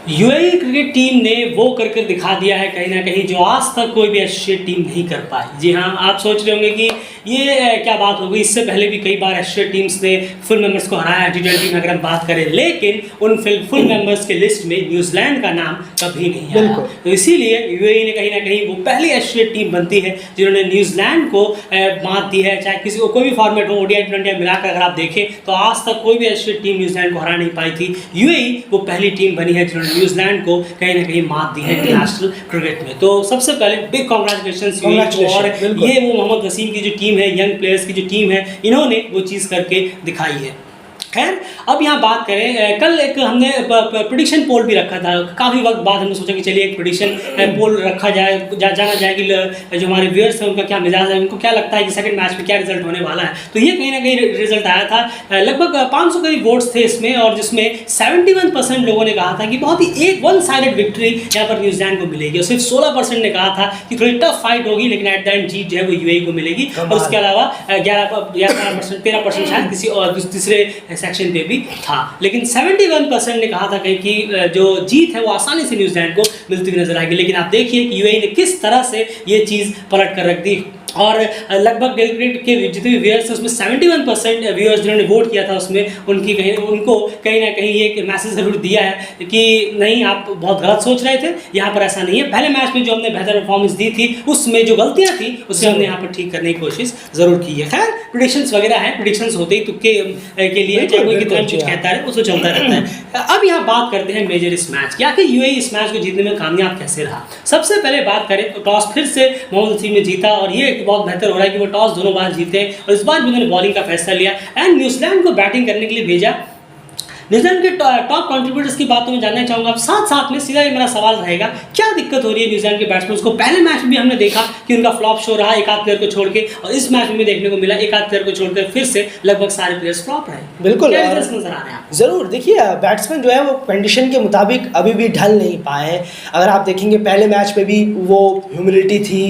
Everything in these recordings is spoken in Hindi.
यूएई क्रिकेट टीम ने वो कर दिखा दिया है कहीं ना कहीं जो आज तक कोई भी एसोसिएट टीम नहीं कर पाई। जी हाँ, आप सोच रहे होंगे कि ये क्या बात हो गई, इससे पहले भी कई बार एसोसिएट टीम्स ने फुल मेंबर्स को हराया T20 में अगर हम बात करें, लेकिन उन फुल मेंबर्स के लिस्ट में न्यूजीलैंड का नाम कभी नहीं आया। तो इसीलिए यूएई ने कहीं ना कहीं वो पहली एसोसिएट टीम बनती है जिन्होंने न्यूजीलैंड को मात दी है। चाहे किसी को कोई भी फॉर्मेट हो, ओडीआई T20 मिलाकर अगर आप देखें तो आज तक कोई भी एसोसिएट टीम न्यूजीलैंड को हरा नहीं पाई थी। यूएई वो पहली टीम बनी है जिन्होंने न्यूजीलैंड को कहीं ना कहीं मात दी है इंटरनेशनल क्रिकेट में। तो सबसे पहले बिग कांग्रेचुलेशंस और ये वो मोहम्मद वसीम की जो टीम है, यंग प्लेयर्स की जो टीम है, इन्होंने वो चीज़ करके दिखाई है। खैर, अब यहाँ बात करें, कल एक हमने प्रेडिक्शन पोल भी रखा था। काफ़ी वक्त बाद हमने सोचा कि चलिए एक प्रेडिक्शन पोल रखा जाए, जाना जाए कि जो हमारे व्यूअर्स हैं उनका क्या मिजाज है, उनको क्या लगता है कि सेकंड मैच में क्या रिजल्ट होने वाला है। तो ये कहीं ना कहीं रिजल्ट आया था। लगभग 500 करीब वोट्स थे इसमें, और जिसमें 71% लोगों ने कहा था कि बहुत ही एक वन साइडेड विक्ट्री यहाँ पर न्यूजीलैंड को मिलेगी, और सिर्फ 16% ने कहा था कि थोड़ी टफ फाइट होगी, लेकिन एट द एंड जीत जो है वो यूएई को मिलेगी। और उसके अलावा 13% शायद किसी और तीसरे सेक्शन पे भी था। लेकिन 71% ने कहा था कि जो जीत है वो आसानी से न्यूजीलैंड को मिलती हुई नजर आएगी। लेकिन आप देखिए कि यूएई ने किस तरह से ये चीज़ पलट कर रख दी, और लगभग डेलीब्रेट के जितने भी व्यूअर्स हैं उसमें 71% व्यूअर्स जिन्होंने वोट किया था उसमें उनको कहीं ना कहीं ये मैसेज ज़रूर दिया है कि नहीं, आप बहुत गलत सोच रहे थे, यहाँ पर ऐसा नहीं है। पहले मैच में जो हमने बेहतर परफॉर्मेंस दी थी उसमें जो गलतियाँ थी उसे हमने यहाँ पर ठीक करने की कोशिश ज़रूर की है। खैर, प्रेडिक्शंस वगैरह हैं, प्रेडिक्शंस होते ही तुक्के के लिए चाहे कोई कितना कुछ कहता है उसको चलता रहता है। अब यहाँ बात करते हैं मेजर इस मैच की, आखिर यूएई इस मैच को जीतने में कामयाब कैसे रहा। सबसे पहले बात करें तो टॉस फिर से मोहम्मद वसीम ने जीता, और ये बहुत बेहतर हो रहा है कि वो टॉस दोनों बार जीते, और इस बार भी उन्होंने बॉलिंग का फैसला लिया एंड न्यूजीलैंड को बैटिंग करने के लिए भेजा। न्यूजीलैंड के टॉप कंट्रीब्यूटर्स की बात तो मैं जानना चाहूँगा। अब साथ में सीधा ये मेरा सवाल रहेगा, क्या दिक्कत हो रही है न्यूजीलैंड के बैट्समैन को। पहले मैच में भी हमने देखा कि उनका फ्लॉप शो रहा एक आध प्लेयर को छोड़ के, और इस मैच में भी देखने को मिला एक आध प्लेयर को छोड़कर फिर से लगभग सारे प्लेयर्स फ्लॉप रहे। बिल्कुल नजर आ रहे हैं जरूर। देखिए, बैट्समैन जो है वो कंडीशन के मुताबिक अभी भी ढल नहीं पाए हैं। अगर आप देखेंगे पहले मैच में भी वो ह्यूमिडिटी थी,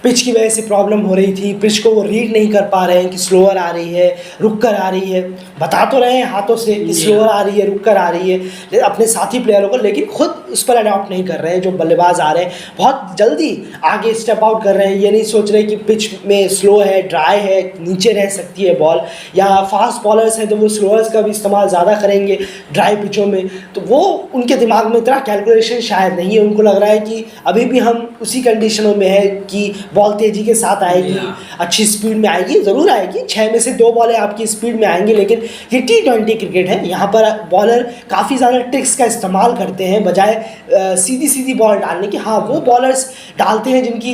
पिच की वजह से प्रॉब्लम हो रही थी, पिच को वो रीड नहीं कर पा रहे हैं कि स्लोअर आ रही है, रुक कर आ रही है। बता तो रहे हैं हाथों से कि स्लोअर आ रही है, रुक कर आ रही है अपने साथी प्लेयरों को, लेकिन खुद उस पर अडॉप्ट नहीं कर रहे हैं। जो बल्लेबाज आ रहे हैं बहुत जल्दी आगे स्टेप आउट कर रहे हैं, ये नहीं सोच रहे कि पिच में स्लो है, ड्राई है, नीचे रह सकती है बॉल, या फास्ट बॉलर्स हैं तो वो स्लोअर्स का भी इस्तेमाल ज़्यादा करेंगे ड्राई पिचों में। तो वो उनके दिमाग में इतना कैलकुलेशन शायद नहीं है। उनको लग रहा है कि अभी भी हम उसी कंडीशनों में है कि बॉल तेज़ी के साथ आएगी, अच्छी स्पीड में आएगी, ज़रूर आएगी। 6 में से 2 बॉलें आपकी स्पीड में आएंगी, लेकिन ये T20 क्रिकेट है, यहाँ पर बॉलर काफ़ी ज़्यादा ट्रिक्स का इस्तेमाल करते हैं बजाय सीधी बॉल डालने की। हाँ, वो बॉलर्स डालते हैं जिनकी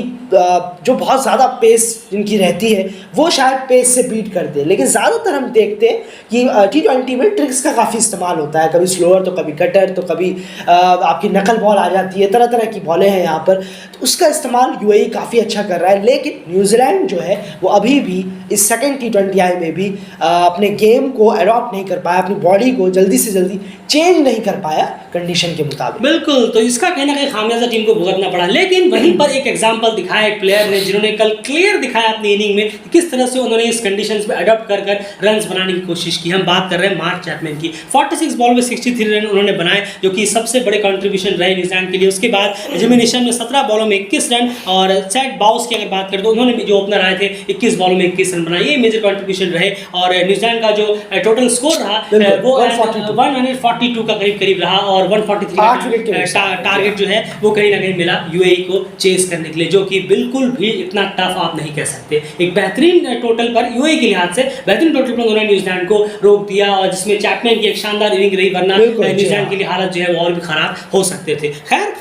जो बहुत ज़्यादा पेस जिनकी रहती है वो शायद पेस से बीट कर दे, लेकिन ज़्यादातर हम देखते हैं कि T20 में ट्रिक्स का काफ़ी इस्तेमाल होता है। कभी स्लोअर तो कभी कटर, तो कभी आपकी नकल बॉल आ जाती है, तरह तरह की बॉलें हैं यहाँ पर। तो उसका इस्तेमाल यूएई काफ़ी अच्छा कर रहा है। लेकिन न्यूजीलैंड जो है वो अभी भी इस सेकेंड T20 में भी अपने गेम को अडॉप्ट नहीं कर पाया, अपनी बॉडी को जल्दी से जल्दी चेंज नहीं कर पाया कंडीशन के मुताबिक। बिल्कुल, तो इसका कहीं ना कहीं खामियाजा टीम को भुगतना पड़ा। लेकिन वहीं पर एक एग्जांपल दिखाया एक प्लेयर ने, जिन्होंने कल क्लियर दिखाया अपनी इनिंग में किस तरह से उन्होंने इस कंडीशंस में अडॉप्ट कर रन्स बनाने की कोशिश की। हम बात कर रहे हैं मार्क चैपमैन की। 46 बॉल में 63 रन उन्होंने बनाए, जो कि सबसे बड़े कंट्रीब्यूशन रहे न्यूजीलैंड के लिए। उसके बाद जिमी निशम ने 17 बॉलों में 21 रन, और सैड बाउस की अगर बात करें तो उन्होंने भी जो ओपनर आए थे 21 बॉलों में 21 रन बनाए। ये मेजर कंट्रीब्यूशन रहे, और न्यूजीलैंड का जो टोटल स्कोर रहा वो 142 का करीब रहा, और 143 टारगेट जो है वो कहीं ना कहीं मिला यूएई को चेस करने के लिए, जो कि बिल्कुल भी इतना टफ आप नहीं कह सकते। एक बेहतरीन टोटल पर यूएई के लिहाज से बेहतरीन टोटल पर उन्होंने न्यूजीलैंड को रोक दिया, और जिसमें चैपमैन की एक शानदार इनिंग रही, वरना न्यूजीलैंड के लिए हालत जो है वो और भी खराब हो सकते थे। खैर,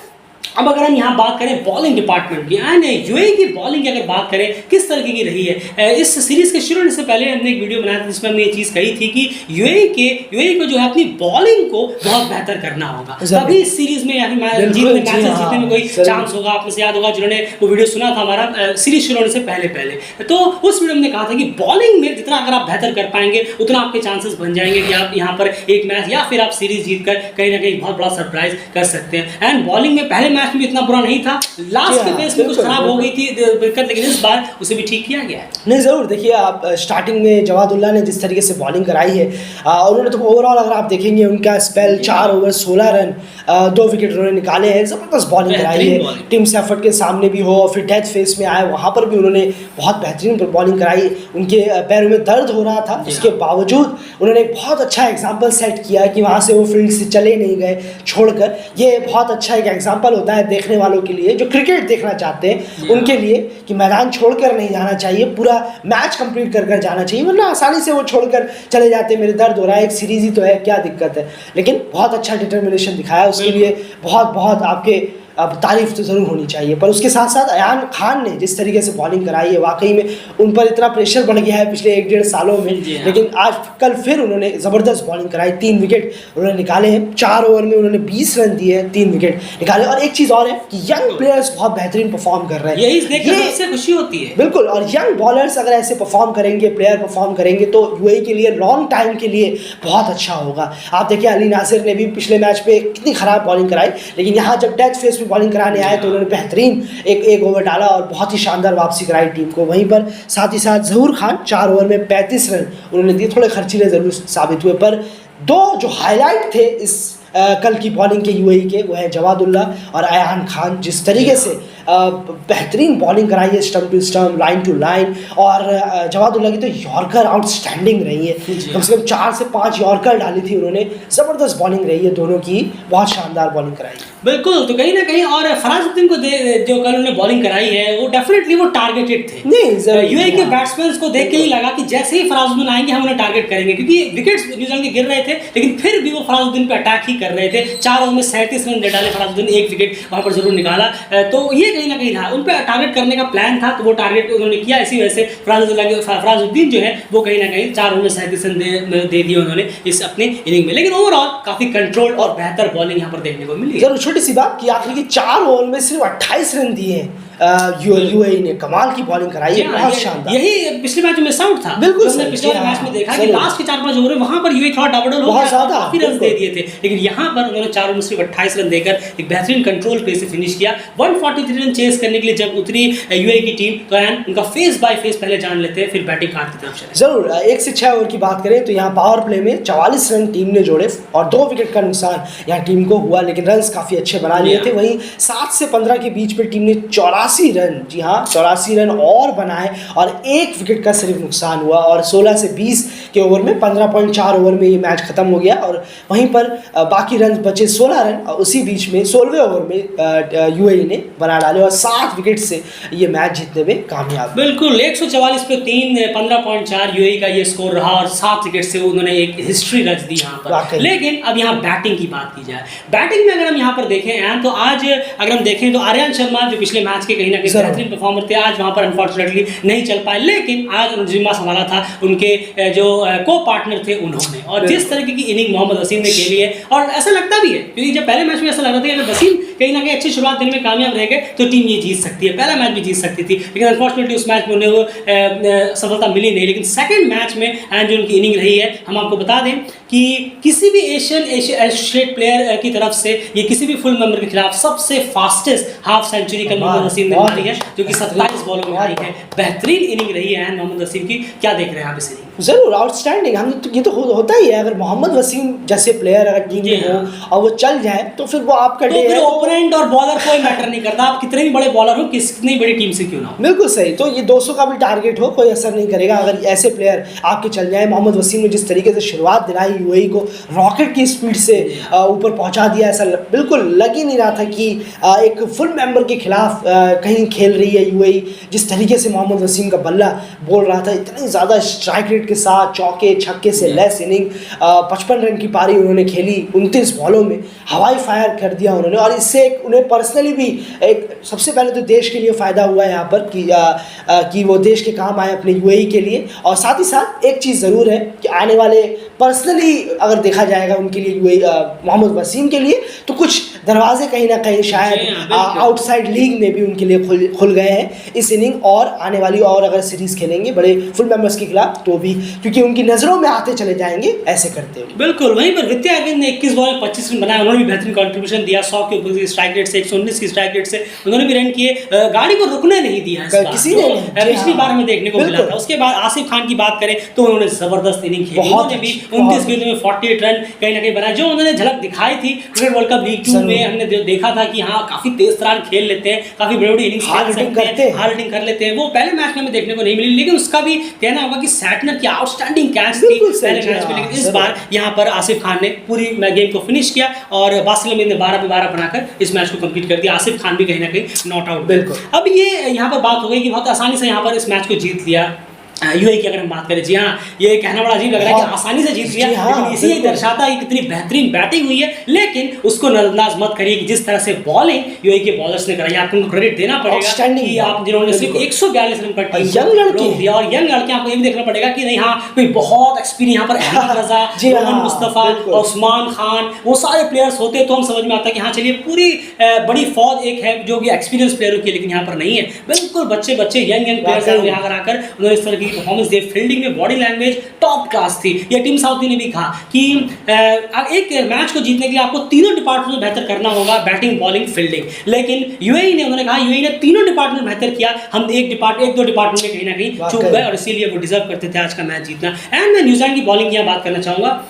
अब अगर हम यहाँ बात करें बॉलिंग डिपार्टमेंट की, यूएई की बॉलिंग की अगर बात करें किस तरीके की रही है। इस सीरीज के शुरू होने से पहले हमने एक वीडियो बनाया था जिसमें हमने ये चीज़ कही थी कि यूएई को जो है अपनी बॉलिंग को बहुत बेहतर करना होगा, तभी इस सीरीज में जीतने में कोई चांस होगा। आप में से याद होगा जिन्होंने वो वीडियो सुना था हमारा सीरीज शुरू होने से पहले, तो उस वीडियो में कहा था कि बॉलिंग में जितना अगर आप बेहतर कर पाएंगे उतना आपके चांसेस बन जाएंगे कि आप यहाँ पर एक मैच या फिर आप सीरीज जीत कर कहीं ना कहीं बहुत बड़ा सरप्राइज कर सकते हैं। एंड बॉलिंग में पहले मैच में भी इतना बुरा नहीं था, लास्ट के फेस में कुछ खराब हो गई थी विकेट, लेकिन इस बार उसे भी ठीक किया गया है। नहीं ज़रूर, देखिए आप स्टार्टिंग में जवादुल्ला ने जिस तरीके से बॉलिंग कराई है, उन्होंने तो ओवरऑल अगर आप देखेंगे उनका स्पेल 4 ओवर 16 रन 2 विकेट उन्होंने निकाले हैं, ज़बरदस्त बॉलिंग कराई है। टीम सेफर्ट के सामने भी हो और फिर डेथ फेस में आए वहाँ पर भी उन्होंने बहुत बेहतरीन बॉलिंग कराई। उनके पैरों में दर्द हो रहा था, उसके बावजूद उन्होंने एक बहुत अच्छा एग्जाम्पल सेट किया कि वहाँ से वो फील्ड से चले नहीं गए छोड़कर। ये बहुत अच्छा एक एग्जाम्पल होता है देखने वालों के लिए, जो क्रिकेट देखना चाहते हैं उनके लिए, कि मैदान छोड़कर नहीं जाना चाहिए, पूरा मैच कंप्लीट कर जाना चाहिए, वरना आसानी से वो छोड़कर चले जाते हैं, मेरे दर्द हो रहा है, एक सीरीज ही तो है, क्या दिक्कत है। लेकिन बहुत अच्छा डिटर्मिनेशन दिखाया, उसके लिए बहुत बहुत आपके अब तारीफ तो ज़रूर होनी चाहिए। पर उसके साथ साथ अयान खान ने जिस तरीके से बॉलिंग कराई है, वाकई में उन पर इतना प्रेशर बढ़ गया है पिछले 1-1.5 सालों में, लेकिन आज कल फिर उन्होंने ज़बरदस्त बॉलिंग कराई। 3 विकेट उन्होंने निकाले हैं, 4 ओवर में उन्होंने 20 रन दिए हैं, 3 विकेट निकाले। और एक चीज़ और है कि यंग प्लेयर्स बहुत बेहतरीन परफॉर्म कर रहे हैं, यही देखकर सबसे खुशी होती है। बिल्कुल, और यंग बॉलर्स अगर ऐसे परफॉर्म करेंगे, प्लेयर परफॉर्म करेंगे, तो यूएई के लिए लॉन्ग टाइम के लिए बहुत अच्छा होगा। आप देखिए अली नासिर ने भी पिछले मैच पे कितनी ख़राब बॉलिंग कराई, लेकिन यहाँ जब डेथ फेस में बॉलिंग कराने आए तो उन्होंने बेहतरीन एक ओवर डाला और बहुत ही शानदार वापसी कराई टीम को। वहीं पर साथ ही साथ ज़हूर खान 4 ओवर में 35 रन उन्होंने दिए, थोड़े खर्चीले ज़रूर साबित हुए, पर 2 जो हाईलाइट थे इस कल की बॉलिंग के यूएई के, वो है जवादुल्ला और अयान खान। जिस तरीके से बेहतरीन बॉलिंग कराई है, stump to stump, line to line, और जवादुल्ला की तो यॉर्कर आउटस्टैंडिंग रही है, कम से कम 4 से 5 यॉर्कर डाली थी उन्होंने, ज़बरदस्त बॉलिंग रही है दोनों की, बहुत शानदार बॉलिंग कराई। बिल्कुल, तो कहीं ना कहीं और फराजुद्दीन को जो कल उन्होंने बॉलिंग कराई है वो डेफिनेटली वो टारगेटेड थे। नहीं, यूएई के बैट्समैन को देख के ही लगा कि जैसे ही फराजुद्दीन आएंगे हम उन्हें टारगेट करेंगे, क्योंकि विकेट्स न्यूजीलैंड के गिर रहे थे, लेकिन फिर भी वो फराजुद्दीन पे अटैक ही कर रहे थे। 4 ओवर में 37 रन दे डाले फराजुद्दीन, 1 विकेट वहाँ पर जरूर निकाला। तो ये कहीं ना कहीं था, उन पर टारगेट करने का प्लान था, तो वो टारगेट उन्होंने किया। इसी वजह से फराजुद्दीन जो है वो कहीं ना कहीं 4 ओवर में 37 रन दे दिए उन्होंने इस अपने इनिंग में, लेकिन ओवरऑल काफी कंट्रोल और बेहतर बॉलिंग यहाँ पर देखने को मिली। जरूर छोटी सी बात कि आखिर की 4 ओवर में सिर्फ 28 रन दिए हैं यूएई ने, कमाल की बॉलिंग कराई है, बहुत शानदार। यही पिछले मैच में मिस आउट था, बिल्कुल हमने पिछले मैच में देखा कि लास्ट के 4-5 ओवर में वहां पर यूएई थोड़ा डबल हो गया, काफी रन दे दिए थे, लेकिन यहां पर उन्होंने 4 ओवर में सिर्फ 28 रन देकर एक बेहतरीन कंट्रोल पे से फिनिश किया। 143 रन चेस करने के लिए जब उतरी यूएई की टीम, तो उनका फेस बाय फेस पहले जान लेते हैं, फिर बैटिंग कार्ड की तरफ चले। जरूर 1 से 6 ओवर की बात करें तो यहाँ पावर प्ले में 44 रन टीम ने जोड़े और 2 विकेट का नुकसान यहाँ टीम को हुआ, लेकिन रन काफी अच्छे बना लिए थे। वहीं 7 से 15 के बीच में टीम ने 84 रन, जी हाँ 84 रन और बनाए और 1 विकेट का सिर्फ नुकसान हुआ, और 16 से 20 के ओवर में 15.4 ओवर में ये मैच खत्म हो गया। और वहीं पर बाकी रन बचे 16 रन, और उसी बीच में 16वें ओवर में यूएई ने बना डाले और 7 विकेट से ये मैच जीतने में कामयाब। बिल्कुल 144 पे 3, 15.4 यूएई का ये स्कोर रहा और 7 विकेट से उन्होंने एक हिस्ट्री रच दी यहाँ पर। लेकिन अब यहाँ बैटिंग की बात की जाए, बैटिंग में अगर हम यहाँ पर देखें तो आज अगर हम देखें तो आर्यन शर्मा जो पिछले मैच के कहीं ना कहीं बेहतरीन परफॉर्मर थे, आज वहाँ पर अनफॉर्चुनेटली नहीं चल पाए, लेकिन आज जिम्मा संभाला था उनके जो को पार्टनर थे उन्होंने, और जिस तरीके की इनिंग मोहम्मद वसीम ने खेली है, और ऐसा लगता भी है क्योंकि जब पहले मैच में ऐसा लग रहा था कि अगर वसीम कहीं ना कहीं अच्छी शुरुआत देने में कामयाब रह गए तो टीम ये जीत सकती है, पहला मैच भी जीत सकती थी, लेकिन अनफॉर्चुनेटली उस मैच में उन्हें वो सफलता मिली नहीं। लेकिन सेकंड मैच में जो उनकी इनिंग रही है, हम आपको बता दें कि किसी भी एशियन प्लेयर की तरफ से ये किसी भी फुल मेंबर के खिलाफ सबसे फास्टेस्ट हाफ सेंचुरी कल मोहम्मद वसीम ने मारी है, जो कि 27 बॉलों में आई है। बेहतरीन इनिंग रही है मोहम्मद वसीम की, क्या देख रहे हैं आप इस इनिंग? जरूर आउटस्टैंडिंग, हम तो ये तो होता ही है, अगर मोहम्मद वसीम जैसे प्लेयर अगर टीम में हो और वो चल जाए तो फिर वो आपका तो फिर ओपोनेंट और बॉलर कोई मैटर नहीं करता, आप कितने भी बड़े बॉलर हो, कितनी बड़ी टीम से क्यों ना हो। बिल्कुल सही, तो ये 200 का भी टारगेट हो कोई असर नहीं करेगा अगर ऐसे प्लेयर आपके चल जाए। मोहम्मद वसीम ने जिस तरीके से शुरुआत दिलाई यूएई को, रॉकेट की स्पीड से ऊपर पहुंचा दिया, ऐसा बिल्कुल लग ही नहीं रहा था कि एक फुल मेंबर के खिलाफ कहीं खेल रही है यूएई। जिस तरीके से मोहम्मद वसीम का बल्ला बोल रहा था, इतनी ज़्यादा स्ट्राइक रेट के साथ, चौके छक्के से लेस इनिंग, 55 रन की पारी उन्होंने खेली 29 बॉलों में, हवाई फायर कर दिया उन्होंने, और इससे उन्हें पर्सनली भी एक सबसे पहले तो देश के लिए फ़ायदा हुआ है यहाँ पर कि वो देश के काम आए अपने यूएई के लिए। और साथ ही साथ एक चीज़ ज़रूर है कि आने वाले पर्सनली अगर देखा जाएगा उनके लिए यूएई मोहम्मद वसीम के लिए तो कुछ दरवाजे कहीं ना कहीं जी शायद हाँ, बिल्कुल। आउटसाइड लीग में भी उनके लिए खुल गए हैं इस इनिंग और आने वाली और अगर सीरीज खेलेंगे बड़े फुल मेंबर्स के खिलाफ तो भी, क्योंकि उनकी नज़रों में आते चले जाएंगे ऐसे करते हुए। बिल्कुल। वहीं पर विद्या अरविंद ने 21 बॉल में 25 रन बनाए, उन्होंने भी बेहतरीन कंट्रीब्यूशन दिया। 100 के ऊपर की स्ट्राइक रेट से 119 की स्ट्राइक रेट से उन्होंने भी रन किए, गाड़ी को रुकने नहीं दिया इस बार, किसी ने नहीं। जी पिछली हाँ। बार हमें देखने को मिला बिल्कुल। था। उसके बाद आसिफ खान की बात करें तो उन्होंने जबरदस्त इनिंग खेली, बहुत उन्होंने भी अच्छी, 29 बहुत गेंदों में 48 रन कहीं ना कहीं बनाए। जो उन्होंने झलक दिखाई थी क्रिकेट वर्ल्ड कप लीग 2 में, हमने देखा था कि हाँ काफी तेज तरार खेल लेते हैं, काफी बड़ी बड़ी इनिंग्स हार्ड खेल हिटिंग सकते करते हैं, हैं। हार्ड हिटिंग कर लेते हैं। वो पहले मैच में हमें देखने को नहीं मिली, लेकिन उसका भी कहना होगा कि सैटनर की आउटस्टैंडिंग कैच थी बिल्कुल सही, पहले मैच में। हाँ, लेकिन इस जरूर। बार यहाँ पर आसिफ खान ने पूरी गेम को फिनिश किया और बासिल अमीर ने 12 पे 12 बनाकर इस मैच को कंप्लीट कर दिया। आसिफ खान भी कहीं ना कहीं नॉट आउट। बिल्कुल। अब ये यहाँ पर बात हो गई कि बहुत आसानी से यहाँ पर इस मैच को जीत लिया यूएई की अगर हम बात करें। जी हाँ, ये कहना बड़ा अजीब लग रहा है कि आसानी से जीत लिया, जी हाँ, लेकिन इसी बिल्कुल। दर्शाता है कि कितनी बेहतरीन बैटिंग हुई है। लेकिन उसको नजरअंदाज मत करिए कि जिस तरह से बॉलिंग यूएई के बॉलर्स ने कराई, आपको उनको क्रेडिट देना पड़ेगा Outstanding कि आप जिन्होंने सिर्फ बिल्कुल। 142 रन पर यंग लड़के हैं। दिया। और यंग लड़के, आपको ये भी देखना पड़ेगा कि नहीं हाँ कोई बहुत एक्सपीरियंस यहाँ पर अहमद रजा, जी हाँ, रोहन मुस्तफा, बिल्कुल। उस्मान खान, वो सारे प्लेयर्स होते तो हम समझ में आता है कि हाँ चलिए पूरी बड़ी फौज एक है जो कि एक्सपीरियंस प्लेयरों की, लेकिन यहाँ पर नहीं है। बिल्कुल बच्चे यंग प्लेयर्स हैं, यहाँ पर आकर उन्होंने इस तरह की परफॉर्मेंस दी। फील्डिंग में बॉडी लैंग्वेज टॉप क्लास थी। ये टीम साउथी ने भी कहा कि एक मैच को जीतने के लिए आपको तीनों डिपार्टमेंट में बेहतर करना होगा, बैटिंग, बॉलिंग, फील्डिंग। लेकिन उन्होंने कहा यूएई ने तीनों डिपार्टमेंट में बेहतर किया, हम एक दो डिपार्टमेंट में कहीं ना कहीं चूक गए और इसीलिए वो डिजर्व करते थे आज का मैच जीतना। एंड मैं न्यूजीलैंड की बॉलिंग की यहाँ बात करना चाहूँगा।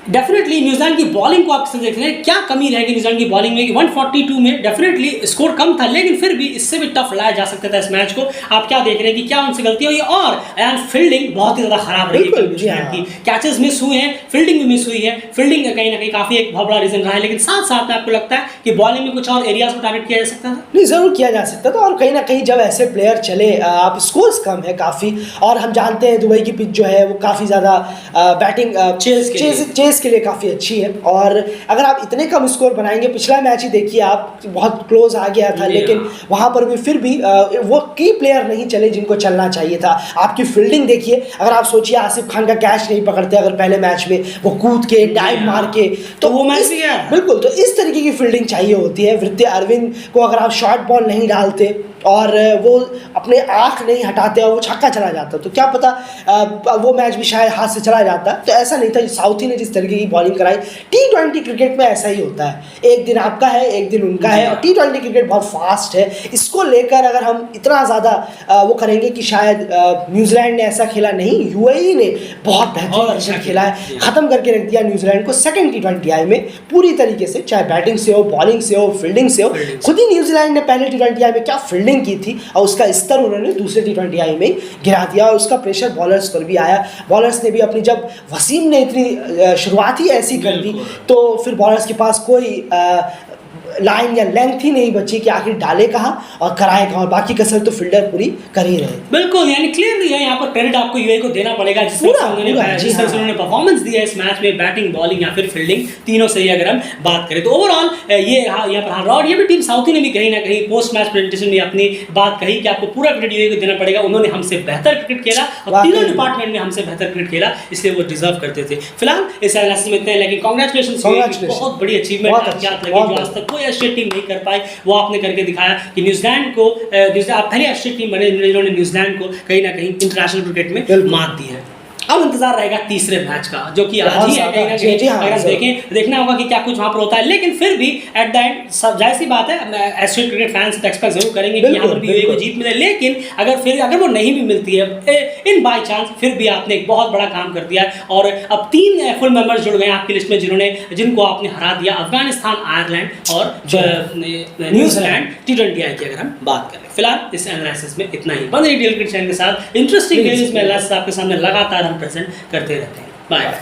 डेफिनेटली न्यूजीलैंड की बॉलिंग को आप देख लें, क्या कमी रहेगी न्यूजीलैंड की बॉलिंग में कि 142 में डेफिनेटली स्कोर कम था, लेकिन फिर भी इससे भी टफ लाया जा सकता था इस मैच को। आप क्या देख रहे हैं कि क्या उनसे गलती हुई, और एंड फील्डिंग बहुत ही ज़्यादा खराब रही है न्यूजीलैंड की। कैचेस मिस हुए हैं, फील्डिंग भी मिस हुई है। फील्डिंग कहीं ना कहीं काफ़ी एक बहुत बड़ा रीजन रहा है, लेकिन साथ साथ में आपको लगता है कि बॉलिंग में कुछ और एरियाज को टारगेट किया जा सकता था? नहीं, ज़रूर किया जा सकता था। और कहीं ना कहीं जब ऐसे प्लेयर चले, आप स्कोर्स कम है काफ़ी, और हम जानते हैं दुबई की पिच जो है वो काफ़ी ज़्यादा बैटिंग चेस के लिए काफ़ी अच्छी है। और अगर आप इतने कम स्कोर बनाएंगे, पिछला मैच ही देखिए आप, बहुत क्लोज आ गया था, लेकिन वहाँ पर भी फिर भी वो की प्लेयर नहीं चले जिनको चलना चाहिए था। आपकी फील्डिंग देखिए, अगर आप सोचिए आसिफ खान का कैच नहीं पकड़ते अगर पहले मैच में, वो कूद के डाइव मार के, तो वो मैच भी गया। बिल्कुल, तो इस तरीके की फील्डिंग चाहिए होती है। विद्या अरविंद को अगर आप शॉर्ट बॉल नहीं डालते और वो अपने आँख नहीं हटाते और वो छक्का चला जाता, तो क्या पता वो मैच भी शायद हाथ से चला जाता। तो ऐसा नहीं था। साउथी ने जिस तरीके की बॉलिंग कराई, T20 क्रिकेट में ऐसा ही होता है, एक दिन आपका है एक दिन उनका है, और T20 क्रिकेट बहुत फास्ट है। इसको लेकर अगर हम इतना ज़्यादा वो करेंगे कि शायद न्यूजीलैंड ने ऐसा खेला नहीं, यूएई ने बहुत बेहतरीन क्रिकेट खेला है, ख़त्म करके रख दिया न्यूजीलैंड को सेकंड T20I में पूरी तरीके से, चाहे बैटिंग से हो, बॉलिंग से हो, फील्डिंग से हो। खुद ही न्यूजीलैंड ने पहले T20I में क्या फील्डिंग की थी, और उसका स्तर उन्होंने दूसरे T20I में गिरा दिया, और उसका प्रेशर बॉलर्स पर भी आया। बॉलर्स ने भी अपनी, जब वसीम ने इतनी शुरुआत ही ऐसी कर दी, तो फिर बॉलर्स के पास कोई लाइन या लेंथ ही नहीं बची कि आखिर डाले कहाँ और कराए कहाँ, और बाकी कसर तो फील्डर पूरी कर ही रहे। बिल्कुल, यानी क्लियरली है यहाँ पर क्रेडिट आपको यूएई को देना पड़ेगा, जिस तरह से उन्होंने परफॉर्मेंस दिया इस मैच में, बैटिंग, बॉलिंग या फिर फील्डिंग, तीनों से ही अगर हम बात करें तो ओवरऑल ये यहाँ पर हार। और ये भी टीम साउथी ने भी कहीं ना कहीं पोस्ट मैच प्रेजेंटेशन में अपनी बात कही कि आपको पूरा क्रेडिट यूएई को देना पड़ेगा, उन्होंने हमसे बेहतर क्रिकेट खेला और तीनों डिपार्टमेंट में हमसे बेहतर क्रिकेट खेला, इसलिए वो डिजर्व करते थे। फिलहाल इस एनालिसिस में इतने हैं, लेकिन कांग्रेचुलेशन, बहुत बड़ी अचीवमेंट लगी जो आज तक कोई एशियन टीम नहीं कर पाई, वो आपने करके दिखाया कि न्यूजीलैंड को आप पहली एशियन टीम बने जिन्होंने न्यूजीलैंड को कहीं ना कहीं इंटरनेशनल क्रिकेट में मात दी है। अब इंतजार रहेगा तीसरे मैच का, जो कि आज ही है कहीं ना कहीं। अगर हम देखें, देखना होगा कि क्या कुछ वहाँ पर होता है, लेकिन फिर भी एट द एंड सब जाहिर सी बात है, एशियन क्रिकेट फैंस तो एक्सपेक्ट जरूर करेंगे कि यहाँ पर भी यूएई को जीत मिले। लेकिन अगर वो नहीं भी मिलती है इन बाई चांस, फिर भी आपने एक बहुत बड़ा काम कर दिया है। और अब 3 फुल मेंबर्स जुड़ गए आपकी लिस्ट में जिनको आपने हरा दिया, अफगानिस्तान, आयरलैंड और न्यूजीलैंड T20I की अगर हम बात करें। फिलहाल इस एनालिसिस में इतना ही। बंद क्रिकेट चैनल के साथ इंटरेस्टिंग न्यूज़ में आपके सामने लगातार हम प्रेजेंट करते रहते हैं। बाय।